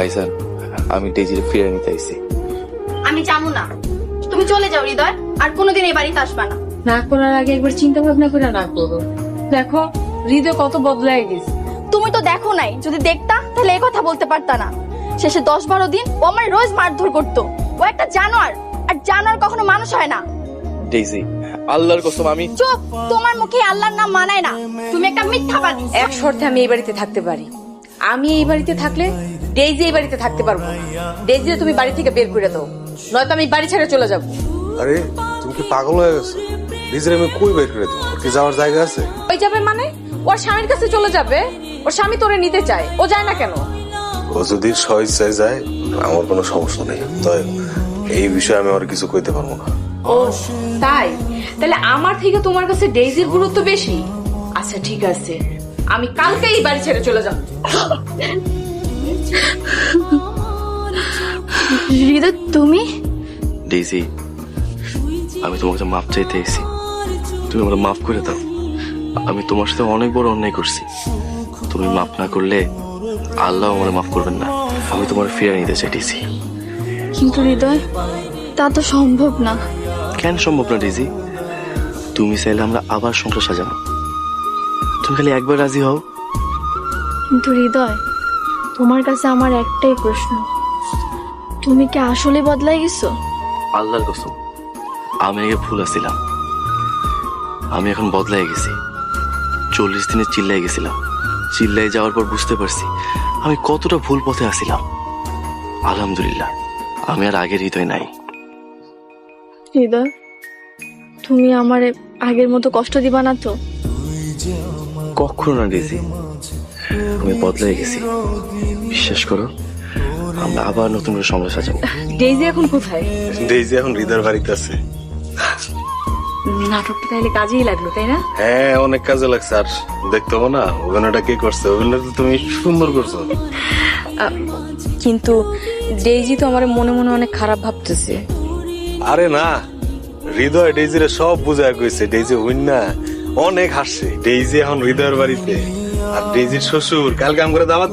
ভাইজান, আমি ডেজিরে ফিরে নিতে আইছি। আমি যাবো না, তুমি চলে যাও হৃদয়, আর কোনোদিন এই বাড়িতে আসবা না। না করার আগে একবার চিন্তা ভাবনা করে না করো। দেখো হৃদয় কত বদলায় গেছে। তুমি তো দেখো নাই, যদি দেখতা তাহলে এই কথা বলতে পারতা না। শেষে 10-12 দিন ও আমার রোজ মারধর করতো। ও একটা জানোয়ার, আর জানোয়ার কখনো মানুষ হয় না। ডেজি, আল্লাহর কসম আমি। চুপ, তোমার মুখে আল্লাহর নাম মানায় না, তুমি একটা মিথ্যাবাদী। এক শর্তে আমি এই বাড়িতে থাকতে পারি। আমি এই বাড়িতে থাকলে ডেইজি এই বাড়িতে থাকতে পারবো। ডেইজিকে তুমি বাড়ি থেকে বের করে দাও, নয়তো আমি বাড়ি ছেড়ে চলে যাবো। আরে তুমি কি পাগল হয়ে গেছো? নিজের আমি কই বের করে দেবো? কি যাওয়ার জায়গা আছে? ওই যাবে মানে ওর স্বামীর কাছে চলে যাবে। ওর স্বামী তোরে নিতে চায়, ও যায় না কেন? ও যদি স্বেচ্ছায় যায় আমার কোনো সমস্যা নেই, তাই এই বিষয়ে আমি আর কিছু কইতে পারবো না। ও তাই? তাহলে আমার থেকে তোমার কাছে ডেইজির গুরুত্ব বেশি। আচ্ছা ঠিক আছে, আমি কালকেই বাড়ি ছেড়ে চলে যাব। হৃদয় তুমি? ডেজি, আমি তোমাকে মাফ চাইতে এসেছি, তুমি আমাকে মাফ করে দাও। আমি তোমার সাথে অনেক বড় অন্যায় করছি। তুমি মাফ না করলে আল্লাহ আমার মাফ করবেন না। আমি তোমার ফিরে নিতে চাই ডেজি। কিন্তু হৃদয়, তা তো সম্ভব না। কেন সম্ভব না ডেজি? তুমি চাইলে আমরা আবার সংসার সাজাবো। তুমি খালি একবার রাজি হও। কিন্তু হৃদয়, তোমার কাছে আমার একটাই প্রশ্ন, তুমি কি আসলে বদলাই গেছো? আল্লাহর কসম, আমি আগে ভুল আছিলাম, আমি এখন বদলাই গেছি। 40 দিনে চিল্লাই গেছিলাম, চিল্লাই যাওয়ার পর বুঝতে পারছি আমি কতটা ভুল পথে আছিলাম। আলহামদুলিল্লাহ, আমি আর আগের হৃদয় নাই। হৃদয়, তুমি আমারে আগের মতো কষ্ট দিবা না তো? কখনো না ডেজি, আমি বদলাই গেছি, বিশ্বাস করো। আমরা আবার নতুন করে সংসার সাজাবো। ডেইজি এখন কোথায়? ডেইজি এখন হৃদয়ের বাড়িতে আছে। নাটকটা তাহলে কাজেই লাগলো, তাই না? হ্যাঁ, অনেক কাজে লাগছে। আর দেখতে হবে না অভিনয়টা কে করছে? অভিনয় তো তুমি সুন্দর করছো। কিন্তু ডেইজি তো আমার মনে মনে অনেক খারাপ ভাবতেছে। আরে না, হৃদয় ডেইজিরে সব বুঝায় কইছে। ডেইজি হইন না অনেক হাসছে। ডেইজি এখন হৃদয়ের বাড়িতে, আর ডেইজির শ্বশুর কালকে আম করে দাওয়াত